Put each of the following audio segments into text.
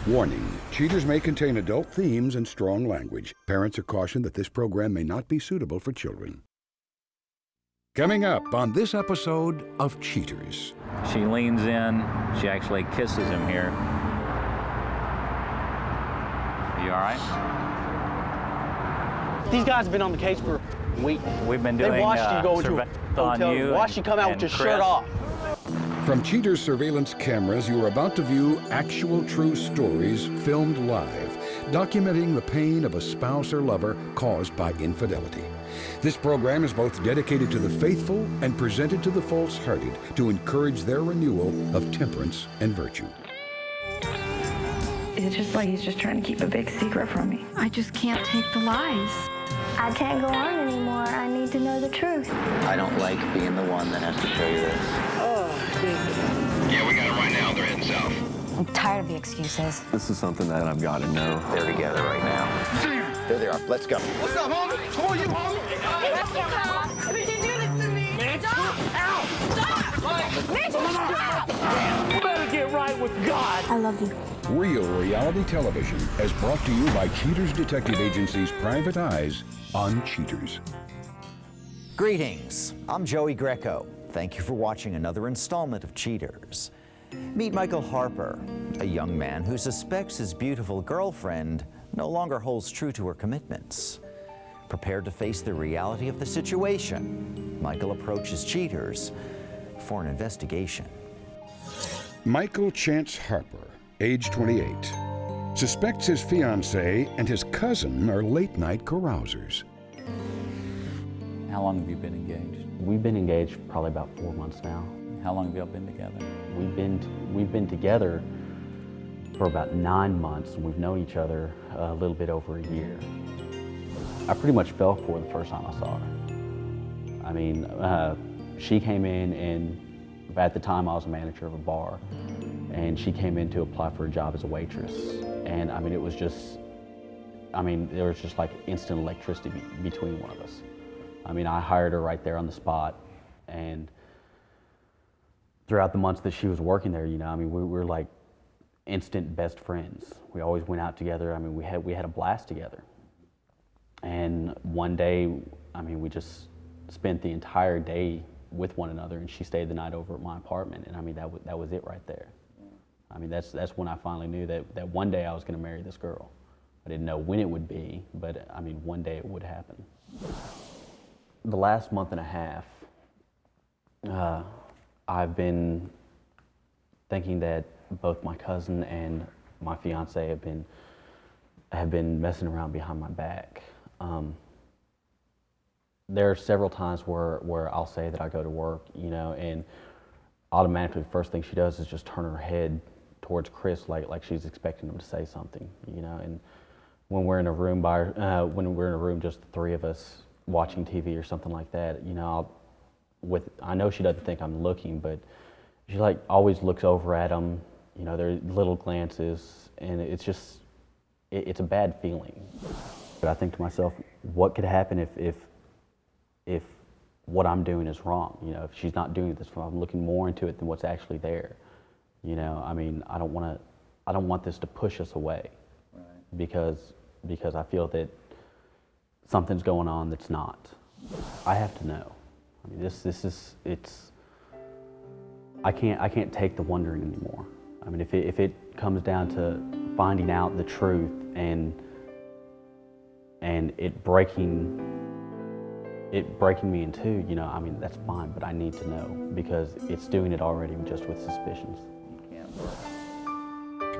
Warning, cheaters may contain adult themes and strong language. Parents are cautioned that this program may not be suitable for children. Coming up on this episode of Cheaters. She leans in, she actually kisses him here. Are you all right? These guys have been on the case for a week. We've been doing they watched you go into a hotel, watched you come out with your shirt off. From Cheaters surveillance cameras, you are about to view actual true stories filmed live, documenting the pain of a spouse or lover caused by infidelity. This program is both dedicated to the faithful and presented to the false-hearted to encourage their renewal of temperance and virtue. It's just like he's just trying to keep a big secret from me. I just can't take the lies. I can't go on anymore. I need to know the truth. I don't like being the one that has to show you this. Yeah, we got them right now. They're heading south. I'm tired of the excuses. This is something that I've got to know. They're together right now. There they are. Let's go. What's up, homie? Who are you, homie? Stop! Did you do this to me? Stop! Ow! Stop! Stop! You better get right with God. I love you. Real reality television is brought to you by Cheaters Detective Agency's Private Eyes on Cheaters. Greetings, I'm Joey Greco. Thank you for watching another installment of Cheaters. Meet Michael Harper, a young man who suspects his beautiful girlfriend no longer holds true to her commitments. Prepared to face the reality of the situation, Michael approaches Cheaters for an investigation. Michael Chance Harper, age 28, suspects his fiancée and his cousin are late-night carousers. How long have you been engaged? We've been engaged probably about 4 months now. How long have y'all been together? We've been together for about 9 months, and we've known each other a little bit over a year. I pretty much fell for her the first time I saw her. I mean, she came in, and at the time I was a manager of a bar, and she came in to apply for a job as a waitress. And I mean, there was just like instant electricity between one of us. I mean, I hired her right there on the spot, and throughout the months that she was working there, you know, I mean, we were like instant best friends. We always went out together. I mean, we had a blast together. And one day, I mean, we just spent the entire day with one another, and she stayed the night over at my apartment, and I mean, that was it right there. I mean, that's when I finally knew that one day I was going to marry this girl. I didn't know when it would be, but I mean, one day it would happen. The last month and a half, I've been thinking that both my cousin and my fiance have been messing around behind my back. There are several times where I'll say that I go to work, you know, and automatically the first thing she does is just turn her head towards Chris like she's expecting him to say something, you know. And when we're in a room just the three of us watching TV or something like that, you know, I know she doesn't think I'm looking, but she like always looks over at him, you know, there are little glances, and it's just, it's a bad feeling. But I think to myself, what could happen if what I'm doing is wrong? You know, if she's not doing this, if I'm looking more into it than what's actually there. You know, I mean, I don't want this to push us away, right? Because I feel that something's going on that's not. I have to know. I mean, I can't take the wondering anymore. I mean, if it comes down to finding out the truth and it breaking me in two, you know, I mean, that's fine, but I need to know, because it's doing it already just with suspicions.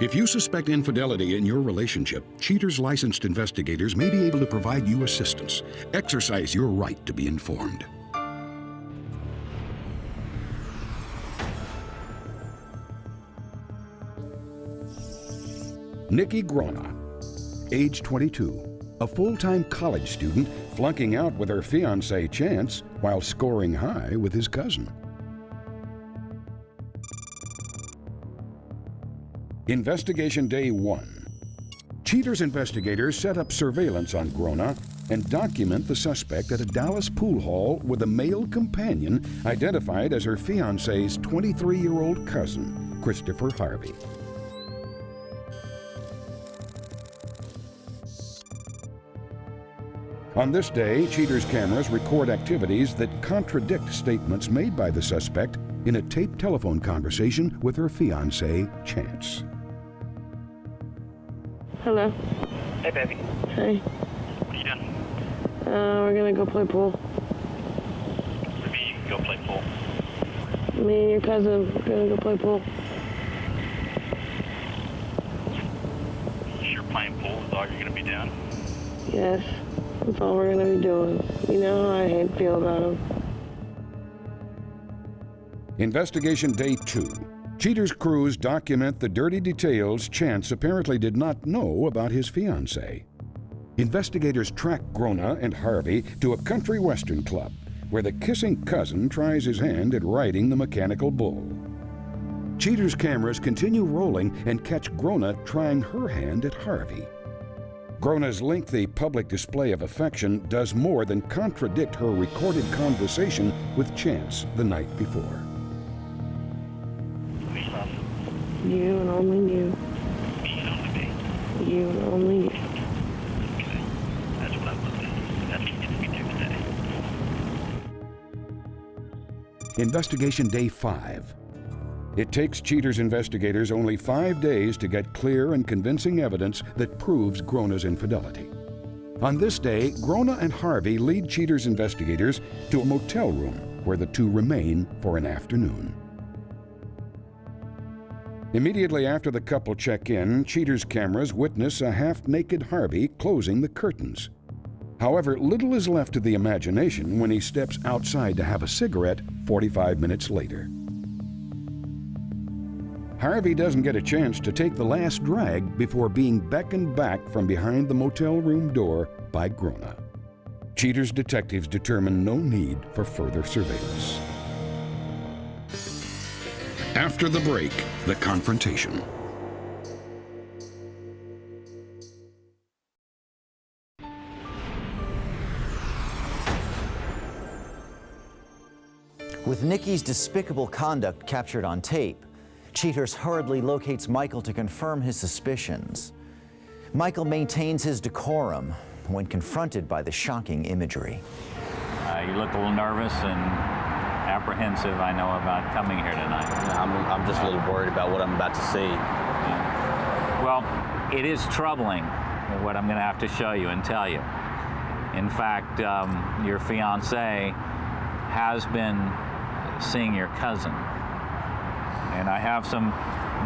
If you suspect infidelity in your relationship, Cheaters licensed investigators may be able to provide you assistance. Exercise your right to be informed. Nikki Grona, age 22, a full-time college student flunking out with her fiancé Chance while scoring high with his cousin. Investigation Day 1. Cheaters investigators set up surveillance on Grona and document the suspect at a Dallas pool hall with a male companion identified as her fiancé's 23-year-old cousin, Christopher Harvey. On this day, Cheater's cameras record activities that contradict statements made by the suspect in a taped telephone conversation with her fiancé, Chance. Hello. Hey, baby. Hey. What are you doing? We're gonna go play pool. What do you mean you can go play pool? Me and your cousin, we're gonna go play pool. You sure playing pool is all you're gonna be doing? Yes, that's all we're gonna be doing. You know how I feel about him. Investigation Day 2. Cheater's crews document the dirty details Chance apparently did not know about his fiancée. Investigators track Grona and Harvey to a country western club where the kissing cousin tries his hand at riding the mechanical bull. Cheater's cameras continue rolling and catch Grona trying her hand at Harvey. Grona's lengthy public display of affection does more than contradict her recorded conversation with Chance the night before. You and only you. Me and only me. You and only you. Okay. That's what I looked at. That's what you get to be doing today. Investigation Day 5. It takes Cheater's investigators only 5 days to get clear and convincing evidence that proves Grona's infidelity. On this day, Grona and Harvey lead Cheater's investigators to a motel room where the two remain for an afternoon. Immediately after the couple check in, Cheater's cameras witness a half-naked Harvey closing the curtains. However, little is left to the imagination when he steps outside to have a cigarette 45 minutes later. Harvey doesn't get a chance to take the last drag before being beckoned back from behind the motel room door by Grona. Cheater's detectives determine no need for further surveillance. After the break, the confrontation. With Nikki's despicable conduct captured on tape, Cheaters hurriedly locates Michael to confirm his suspicions. Michael maintains his decorum when confronted by the shocking imagery. You look a little nervous and apprehensive, I know, about coming here tonight. I'm just a little worried about what I'm about to see. Yeah. Well, it is troubling what I'm going to have to show you and tell you. In fact, your fiancé has been seeing your cousin. And I have some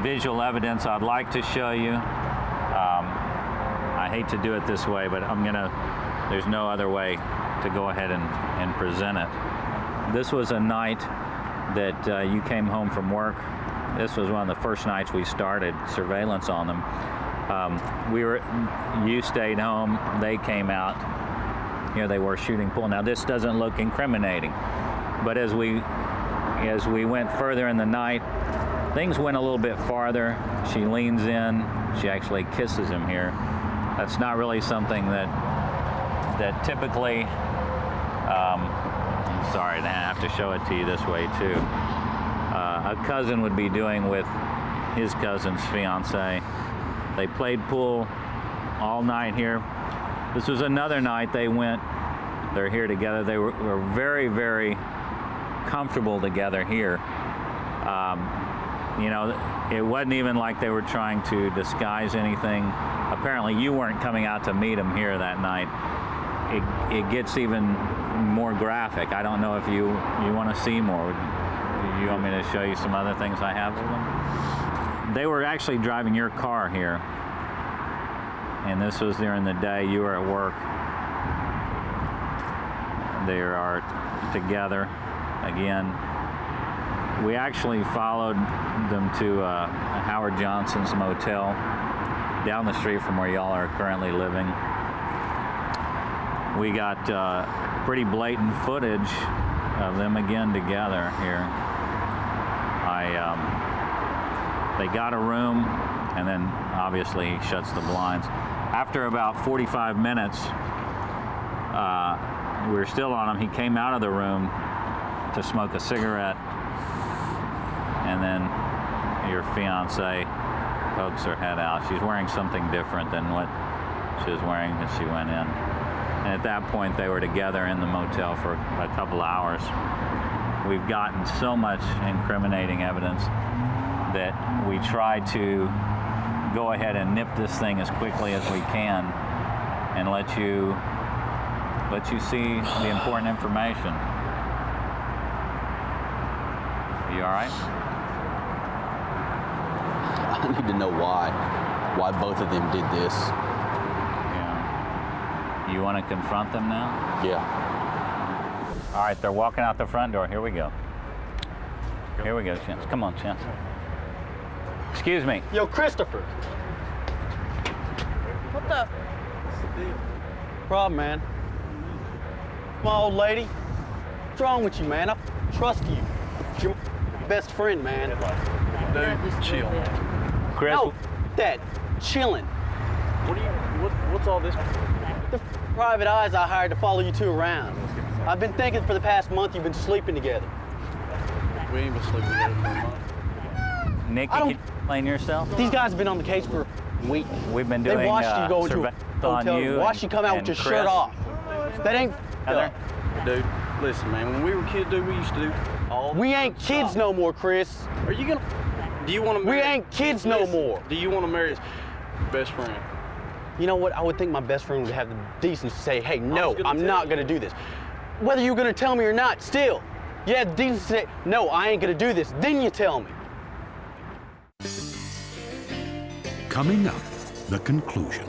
visual evidence I'd like to show you. I hate to do it this way, but there's no other way to go ahead and present it. This was a night that you came home from work. This was one of the first nights we started surveillance on them. You stayed home, they came out. Here they were shooting pool. Now this doesn't look incriminating, but as we went further in the night, things went a little bit farther. She leans in, she actually kisses him here. That's not really something that typically, I'm sorry to have to show it to you this way too. A cousin would be doing with his cousin's fiance. They played pool all night here. This was another night they're here together. They were very, very comfortable together here. You know, it wasn't even like they were trying to disguise anything. Apparently you weren't coming out to meet him here that night. It gets even more graphic. I don't know if you want to see more. Do you want me to show you some other things I have of them? They were actually driving your car here. And this was during the day. You were at work. They are together again. We actually followed them to Howard Johnson's motel down the street from where y'all are currently living. We got pretty blatant footage of them again together here. They got a room, and then obviously he shuts the blinds. After about 45 minutes, we were still on him. He came out of the room to smoke a cigarette, and then your fiance pokes her head out. She's wearing something different than what she was wearing as she went in. And at that point, they were together in the motel for a couple hours. We've gotten so much incriminating evidence that we try to go ahead and nip this thing as quickly as we can and let you see the important information. You all right? I need to know why both of them did this. Yeah. You want to confront them now? Yeah. All right, they're walking out the front door. Here we go. Here we go, Chance. Come on, Chance. Excuse me. Yo, Christopher. What the? Problem, man. Come on, old lady. What's wrong with you, man? I trust you. You're my best friend, man. Dude, chill. Chris? No, Dad. Chilling. What's all this? The private eyes I hired to follow you two around. I've been thinking for the past month you've been sleeping together. We ain't been sleeping together for a month. Nikki, can you explain yourself? These guys have been on the case for a week. We've been doing They watched you go into a hotel. you Watched you come out with your Chris. shirt off. That ain't Heather? Dude, listen, man. When we were kids, dude, we used to do all. We ain't kids no more, Chris. Are you gonna? Do you want to? We ain't kids no more. Do you want to marry his best friend? You know what? I would think my best friend would have the decency to say, hey, no, I'm not going to do this. Whether you're going to tell me or not, still, you have the decency to say, no, I ain't going to do this. Then you tell me. Coming up, the conclusion.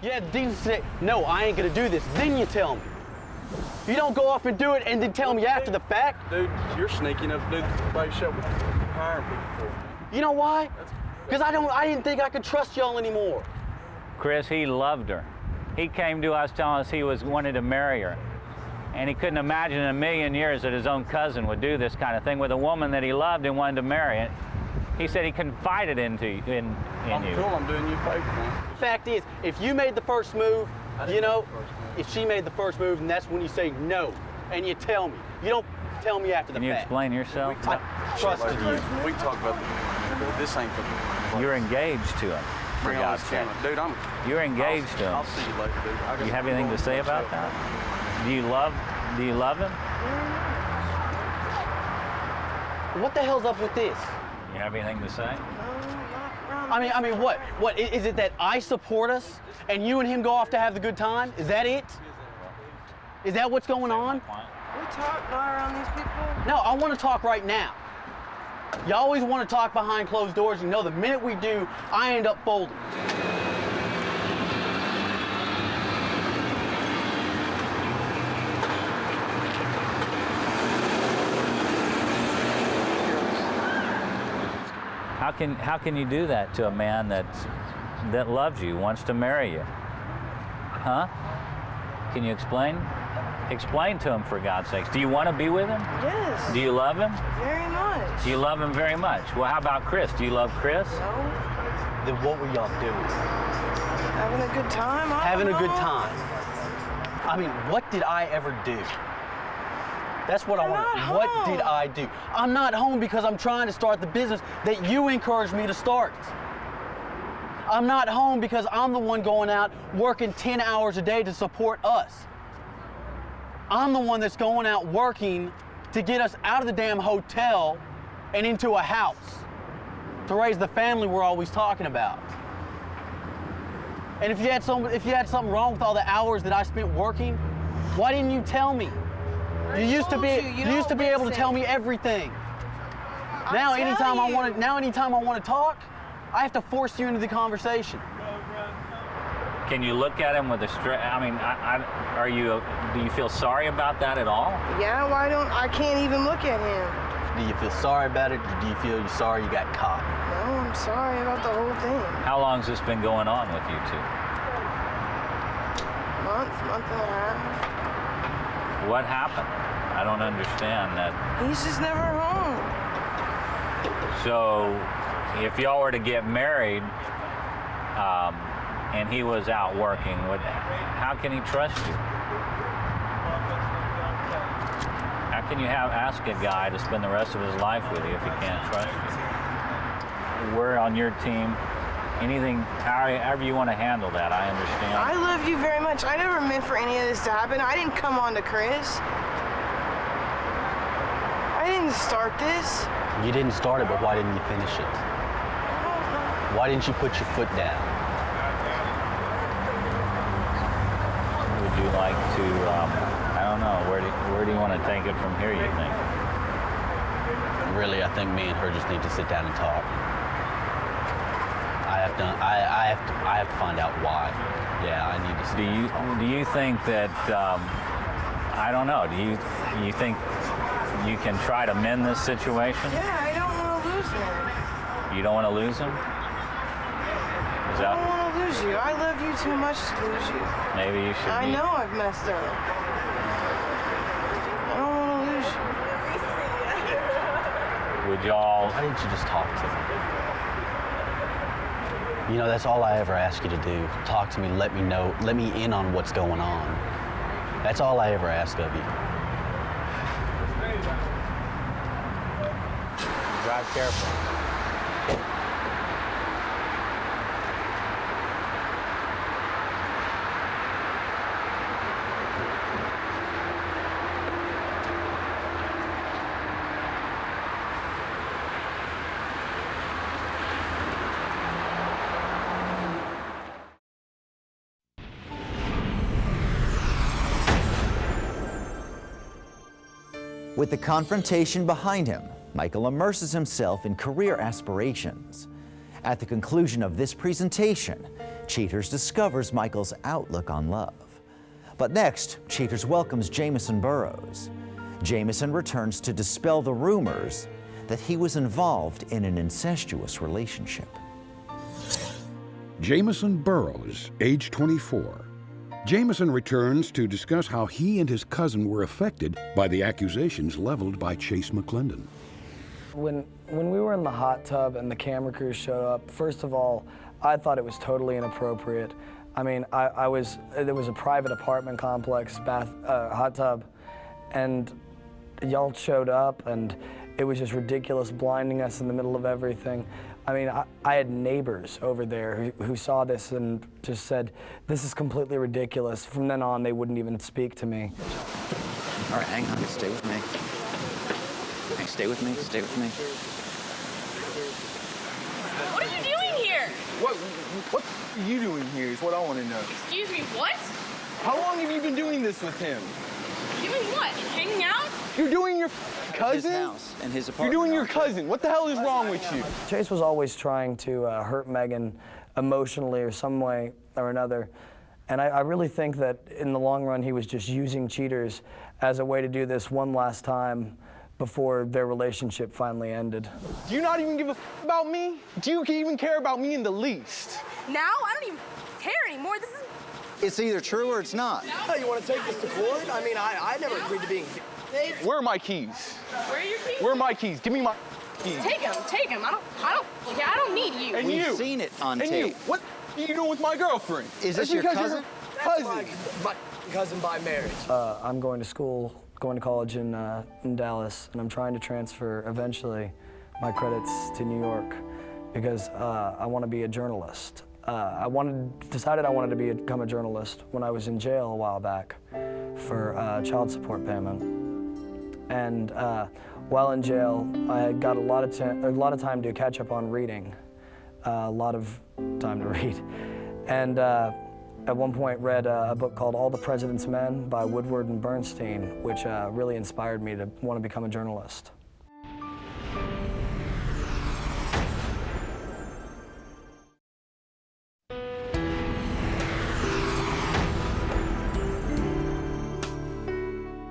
You have the decency to say, no, I ain't going to do this. Then you tell me. You don't go off and do it and then tell me after the fact. Dude, you're sneaky enough to do the bike shop with hiring people for. You know why? Because I didn't think I could trust y'all anymore. Chris, he loved her. He came to us telling us he wanted to marry her. And he couldn't imagine in a million years that his own cousin would do this kind of thing with a woman that he loved and wanted to marry. He said he confided in you. I'm cool, I'm doing you a favor, man. Fact is, if you made the first move, you know, if she made the first move, and that's when you say no, and you tell me. You don't tell me after the fact. Can you explain yourself? I trusted you. We can talk about this ain't the... You're engaged to him, for God's sake. Dude, You're engaged to him. I'll see you later, dude. You have anything to say about that? Do you love him? What the hell's up with this? You have anything to say? I mean, what? What, is it that I support us and you and him go off to have the good time? Is that it? Is that what's going on? We talk around these people? No, I want to talk right now. You always want to talk behind closed doors. You know, the minute we do, I end up folding. How can you do that to a man that loves you, wants to marry you? Huh? Can you explain? Explain to him, for God's sakes. Do you want to be with him? Yes. Do you love him? Very much. Do you love him very much? Well, how about Chris? Do you love Chris? No. Then what were y'all doing? Having a good time? Having a good time. I mean, what did I ever do? That's what I want. What did I do? I'm not home because I'm trying to start the business that you encouraged me to start. I'm not home because I'm the one going out working 10 hours a day to support us. I'm the one that's going out working to get us out of the damn hotel and into a house to raise the family we're always talking about. And if you had something wrong with all the hours that I spent working, why didn't you tell me? You used to be able to tell me everything. Now anytime I want to talk, I have to force you into the conversation. Can you look at him with a straight? I mean, do you feel sorry about that at all? Yeah, I can't even look at him. Do you feel sorry about it, or do you feel you're sorry you got caught? No, I'm sorry about the whole thing. How long has this been going on with you two? Month and a half. What happened? I don't understand that. He's just never home. So, if y'all were to get married, and he was out working, how can he trust you? How can you ask a guy to spend the rest of his life with you if he can't trust you? We're on your team. anything, however you want to handle that, I understand. I love you very much. I never meant for any of this to happen. I didn't come on to Chris. I didn't start this. You didn't start it, but why didn't you finish it? Why didn't you put your foot down? Would you like to, I don't know, where do you want to take it from here, you think? Really, I think me and her just need to sit down and talk. I have to find out why. Yeah, I need to. Do you think that, I don't know, do you think you can try to mend this situation? Yeah, I don't want to lose him. You don't want to lose him? I don't want to lose you. I love you too much to lose you. Maybe you should. I know I've messed up. I don't want to lose you. Would y'all? Why didn't you just talk to me? You know, that's all I ever ask you to do. Talk to me, let me know, let me in on what's going on. That's all I ever ask of you. Drive careful. With the confrontation behind him, Michael immerses himself in career aspirations. At the conclusion of this presentation, Cheaters discovers Michael's outlook on love. But next, Cheaters welcomes Jameson Burrows. Jameson returns to dispel the rumors that he was involved in an incestuous relationship. Jameson Burrows, age 24. Jameson returns to discuss how he and his cousin were affected by the accusations leveled by Chase McClendon. When we were in the hot tub and the camera crew showed up, first of all, I thought it was totally inappropriate. I mean, there was a private apartment complex, hot tub, and y'all showed up, and it was just ridiculous, blinding us in the middle of everything. I mean, I had neighbors over there who saw this and just said, this is completely ridiculous. From then on, they wouldn't even speak to me. All right, hang on, stay with me. Hey, stay with me, stay with me. What are you doing here? What are you doing here is what I want to know. Excuse me, what? How long have you been doing this with him? Doing what? Hanging out? You're doing your cousin? His house and his apartment. You're doing your cousin. What the hell is wrong with you? Chase was always trying to hurt Megan emotionally or some way or another. And I really think that in the long run, he was just using Cheaters as a way to do this one last time before their relationship finally ended. Do you not even give a about me? Do you even care about me in the least? Now? I don't even care anymore. This is... It's either true or it's not. Oh, you want to take this to court? I mean, I never agreed to being... Where are my keys? Where are your keys? Where are my keys? Give me my keys. Take them. I don't need you. And We've you. seen it on and tape. You. What are you doing with my girlfriend? Is this your cousin? My cousin by marriage. I'm going to school, going to college in Dallas, and I'm trying to transfer eventually my credits to New York because I want to be a journalist. I decided I wanted to become a journalist when I was in jail a while back for child support payment. And while in jail, I had got a lot of time to catch up on reading, a lot of time to read. And at one point read a book called All the President's Men by Woodward and Bernstein, which really inspired me to want to become a journalist.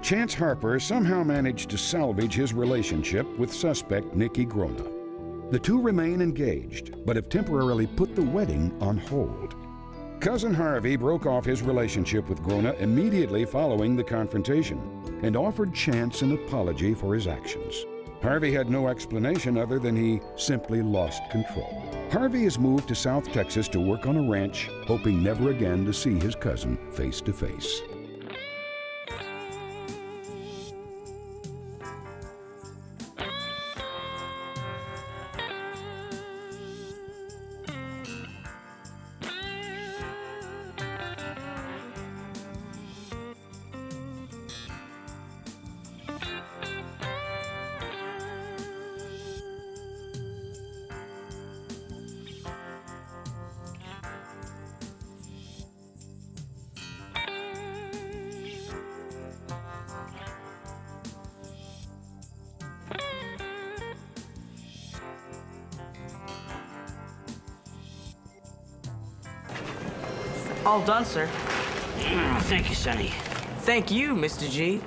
Chance Harper somehow managed to salvage his relationship with suspect Nikki Grona. The two remain engaged, but have temporarily put the wedding on hold. Cousin Harvey broke off his relationship with Grona immediately following the confrontation and offered Chance an apology for his actions. Harvey had no explanation other than he simply lost control. Harvey has moved to South Texas to work on a ranch, hoping never again to see his cousin face to face. All done, sir. Thank you, Sonny. Thank you, Mr. G.